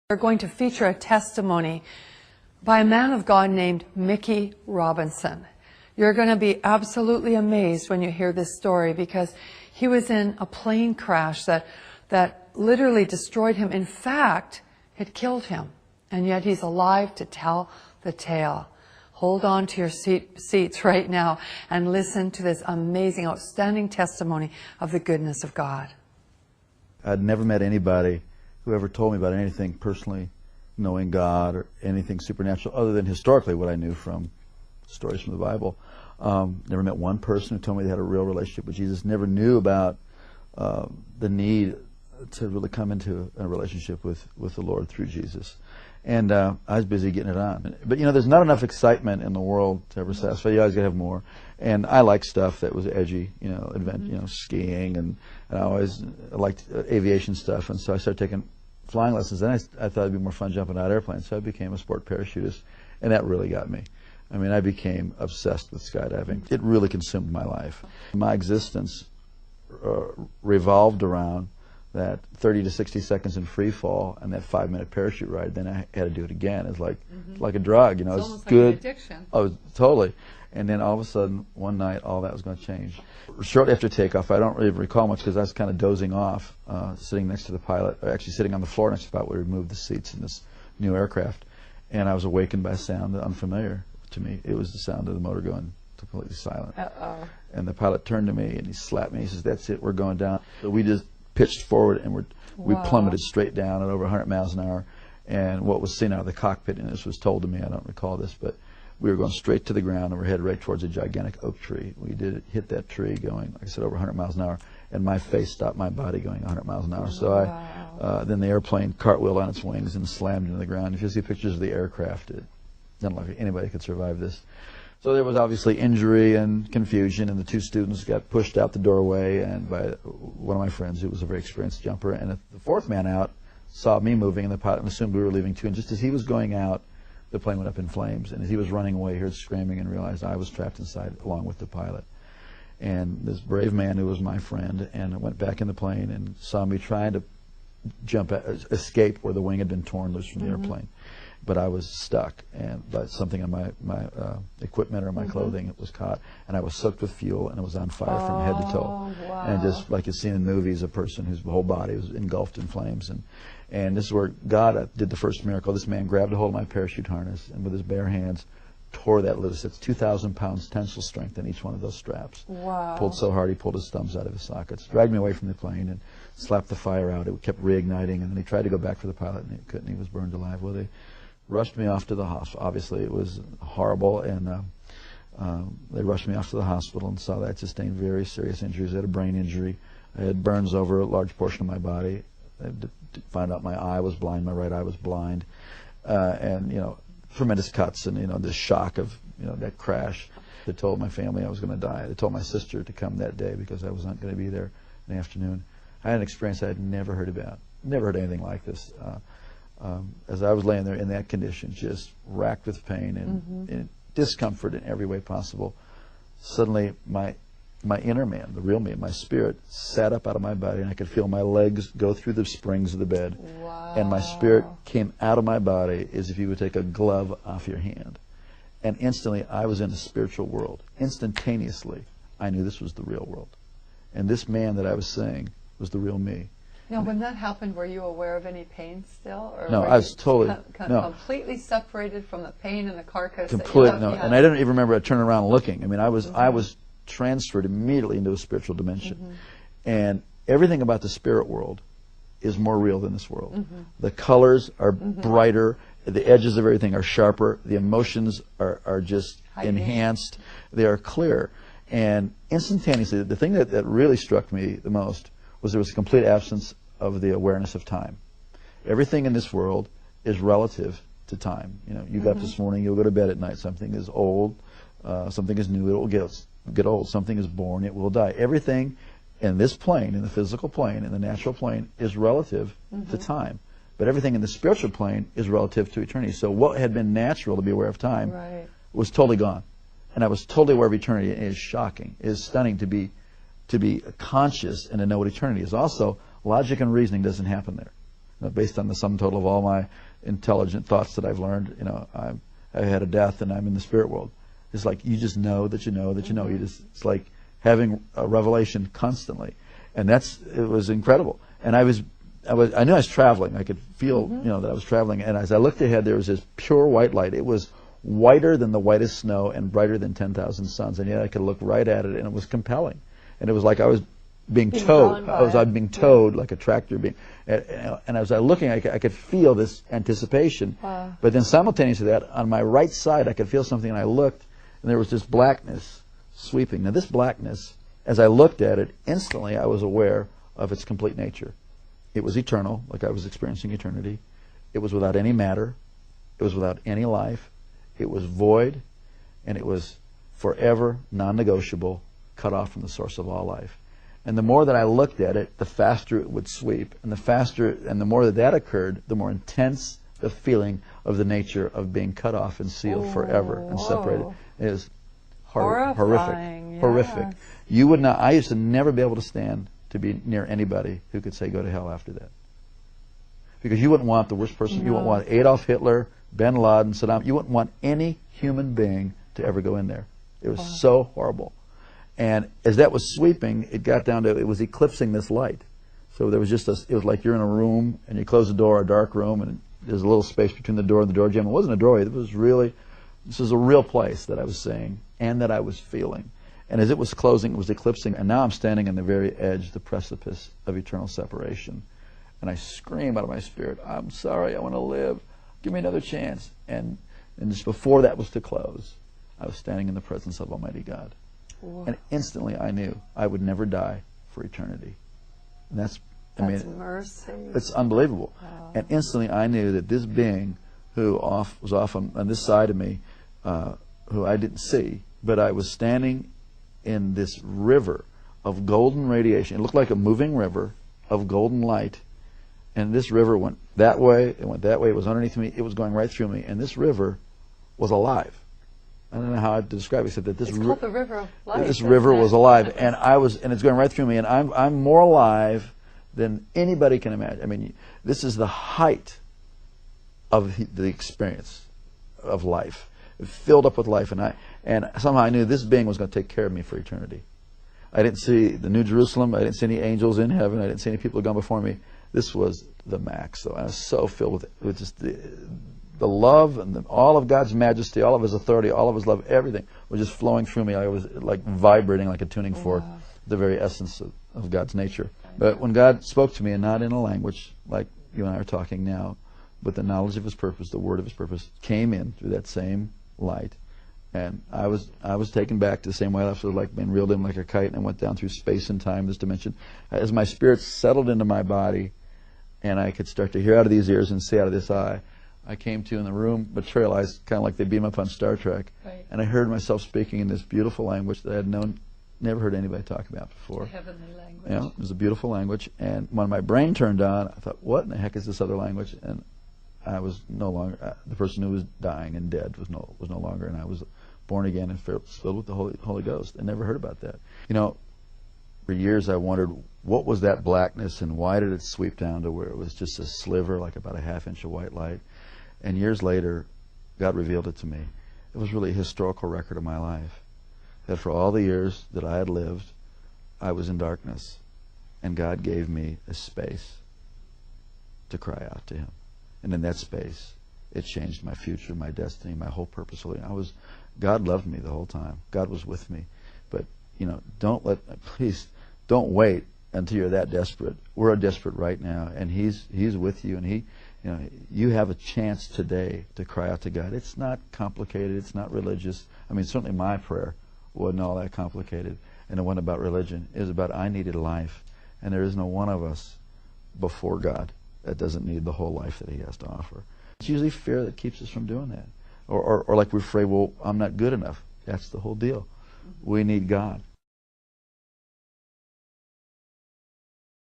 We're going to feature a testimony by a man of God named Mickey Robinson. You're going to be absolutely amazed when you hear this story, because he was in a plane crash that literally destroyed him. In fact, it killed him. And yet he's alive to tell the tale. Hold on to your seats right now and listen to this amazing, outstanding testimony of the goodness of God. I'd never met anybody who ever told me about anything personally knowing God or anything supernatural other than historically what I knew from stories from the Bible. Never met one person who told me they had a real relationship with Jesus. Never knew about the need to really come into a relationship with the Lord through Jesus. And I was busy getting it on. But you know, there's not enough excitement in the world to ever satisfy. You always gotta have more. And I like stuff that was edgy, you know, skiing, and I always liked aviation stuff. And so I started taking flying lessons. Then I thought it'd be more fun jumping out of airplanes. So I became a sport parachutist, and that really got me. I mean, I became obsessed with skydiving. It really consumed my life. My existence revolved around that 30 to 60 seconds in free fall and that 5-minute parachute ride. Then I had to do it again. It's like a drug, you know. It's almost good. Like an addiction. Oh, totally. And then all of a sudden, one night, all that was going to change. Shortly after takeoff, I don't really recall much because I was kind of dozing off, sitting next to the pilot, or actually sitting on the floor next to the pilot. We removed the seats in this new aircraft, and I was awakened by a sound unfamiliar to me. It was the sound of the motor going completely silent. Uh-oh. And the pilot turned to me and he slapped me. He says, "That's it, we're going down." So we just pitched forward and we plummeted straight down at over 100 miles an hour. And what was seen out of the cockpit, and this was told to me, I don't recall this, but we were going straight to the ground and we're headed right towards a gigantic oak tree. We did hit that tree going, like I said, over 100 miles an hour, and my face stopped my body going 100 miles an hour. So then the airplane cartwheeled on its wings and slammed into the ground. If you see pictures of the aircraft, it doesn't look like anybody could survive this. So there was obviously injury and confusion, and the two students got pushed out the doorway and by one of my friends who was a very experienced jumper. And the fourth man out saw me moving, and the pilot assumed we were leaving too. And just as he was going out, the plane went up in flames. And as he was running away, he heard screaming and realized I was trapped inside along with the pilot. And this brave man who was my friend and went back in the plane and saw me trying to escape where the wing had been torn loose from the airplane. But I was stuck, and by something on my equipment or my clothing, it was caught, and I was soaked with fuel, and it was on fire from head to toe. Wow. And just like you see in movies, a person whose whole body was engulfed in flames. And this is where God did the first miracle. This man grabbed a hold of my parachute harness and with his bare hands tore that loose. It's 2,000 pounds tensile strength in each one of those straps. Wow. Pulled so hard he pulled his thumbs out of his sockets. Dragged me away from the plane and slapped the fire out. It kept reigniting, and then he tried to go back for the pilot, and he couldn't. He was burned alive. Well, they rushed me off to the hospital. Obviously, it was horrible, and they rushed me off to the hospital and saw that I sustained very serious injuries. I had a brain injury. I had burns over a large portion of my body. I had to find out my eye was blind, my right eye was blind, and you know, tremendous cuts, and you know, this shock of that crash. They told my family I was going to die. They told my sister to come that day because I was not going to be there in the afternoon. I had an experience I had never heard about. Never heard anything like this. As I was laying there in that condition, just racked with pain and discomfort in every way possible, suddenly my inner man, the real me, my spirit, sat up out of my body, and I could feel my legs go through the springs of the bed. Wow. And my spirit came out of my body as if you would take a glove off your hand. And instantly, I was in a spiritual world. Instantaneously, I knew this was the real world. And this man that I was seeing was the real me. Now, when that happened, were you aware of any pain still? Or no, I was totally completely separated from the pain and the carcass. Completely, no. And I didn't even remember turning around and looking. I mean, I was transferred immediately into a spiritual dimension. And everything about the spirit world is more real than this world. The colors are brighter, the edges of everything are sharper, the emotions are just enhanced, they are clear. And instantaneously, the thing that really struck me the most was there was a complete absence of the awareness of time. Everything in this world is relative to time. You know, you got up this morning, you'll go to bed at night. Something is old, something is new, it will get old. Something is born, it will die. Everything in this plane, in the physical plane, in the natural plane, is relative to time. But everything in the spiritual plane is relative to eternity. So what had been natural to be aware of time was totally gone. And I was totally aware of eternity. It is shocking. It is stunning to be conscious and to know what eternity is. Also, logic and reasoning doesn't happen there. based on the sum total of all my intelligent thoughts that I've learned, I had a death and I'm in the spirit world. It's like you just know that you know that you know. It's like having a revelation constantly, and it was incredible. And I knew I was traveling. I could feel, that I was traveling. And as I looked ahead, there was this pure white light. It was whiter than the whitest snow and brighter than 10,000 suns. And yet I could look right at it, and it was compelling. And it was like I was being towed. I was being towed like a tractor being. And as I was looking, I could feel this anticipation. Wow. But then simultaneously to that, on my right side, I could feel something, and I looked, and there was this blackness sweeping. Now this blackness, as I looked at it, instantly I was aware of its complete nature. It was eternal, like I was experiencing eternity. It was without any matter. It was without any life. It was void, and it was forever non-negotiable, cut off from the source of all life. And the more that I looked at it, the faster it would sweep. And the more that occurred, the more intense the feeling of the nature of being cut off and sealed forever and separated. It is horrific. Horrific. You would not. I used to never be able to stand to be near anybody who could say go to hell after that. Because you wouldn't want the worst person. No. You wouldn't want Adolf Hitler, bin Laden, Saddam. You wouldn't want any human being to ever go in there. It was so horrible. And as that was sweeping, it got down to, it was eclipsing this light. So there was just it was like you're in a room and you close the door, a dark room, and there's a little space between the door and the door jamb. It wasn't a doorway. This was a real place that I was seeing and that I was feeling. And as it was closing, it was eclipsing, and now I'm standing on the very edge, the precipice of eternal separation. And I scream out of my spirit, I'm sorry, I want to live. Give me another chance. And just before that was to close, I was standing in the presence of Almighty God. Whoa. And instantly I knew I would never die for eternity. And that's mercy. It's unbelievable. Wow. And instantly I knew that this being who was off on this side of me, who I didn't see, but I was standing in this river of golden radiation. It looked like a moving river of golden light. And this river went that way, it went that way, it was underneath me, it was going right through me. And this river was alive. I don't know how to describe it, except that this called the river of life. This river was alive, and it's going right through me, and I'm more alive than anybody can imagine. I mean, this is the height of the experience of life. It filled up with life, and somehow I knew this being was going to take care of me for eternity. I didn't see the New Jerusalem. I didn't see any angels in heaven. I didn't see any people who had gone before me. This was the max. So I was so filled with just the love and all of God's majesty, all of His authority, all of His love, everything was just flowing through me. I was like vibrating like a tuning fork, the very essence of God's nature. But when God spoke to me, and not in a language like you and I are talking now, but the knowledge of His purpose, the word of His purpose, came in through that same light. And I was taken back to the same way I was like being reeled in like a kite, and I went down through space and time, this dimension. As my spirit settled into my body, and I could start to hear out of these ears and see out of this eye, I came to in the room materialized, kind of like they beam up on Star Trek. Right. And I heard myself speaking in this beautiful language that I had never heard anybody talk about before. Heavenly language. Yeah, it was a beautiful language. And when my brain turned on, I thought, what in the heck is this other language? And I was no longer, the person who was dying and dead was no longer, and I was born again and filled with the Holy Ghost. I never heard about that. For years I wondered, what was that blackness, and why did it sweep down to where it was just a sliver, like about a half-inch of white light? And years later, God revealed it to me. It was really a historical record of my life. That for all the years that I had lived, I was in darkness. And God gave me a space to cry out to Him. And in that space, it changed my future, my destiny, my whole purpose. God loved me the whole time. God was with me. But, please don't wait until you're that desperate. We're desperate right now, and He's with you, and you have a chance today to cry out to God. It's not complicated. It's not religious. I mean, certainly my prayer wasn't all that complicated, and it wasn't about religion. It was about I needed life, and there is no one of us before God that doesn't need the whole life that He has to offer. It's usually fear that keeps us from doing that, or like we're afraid, well, I'm not good enough. That's the whole deal. We need God.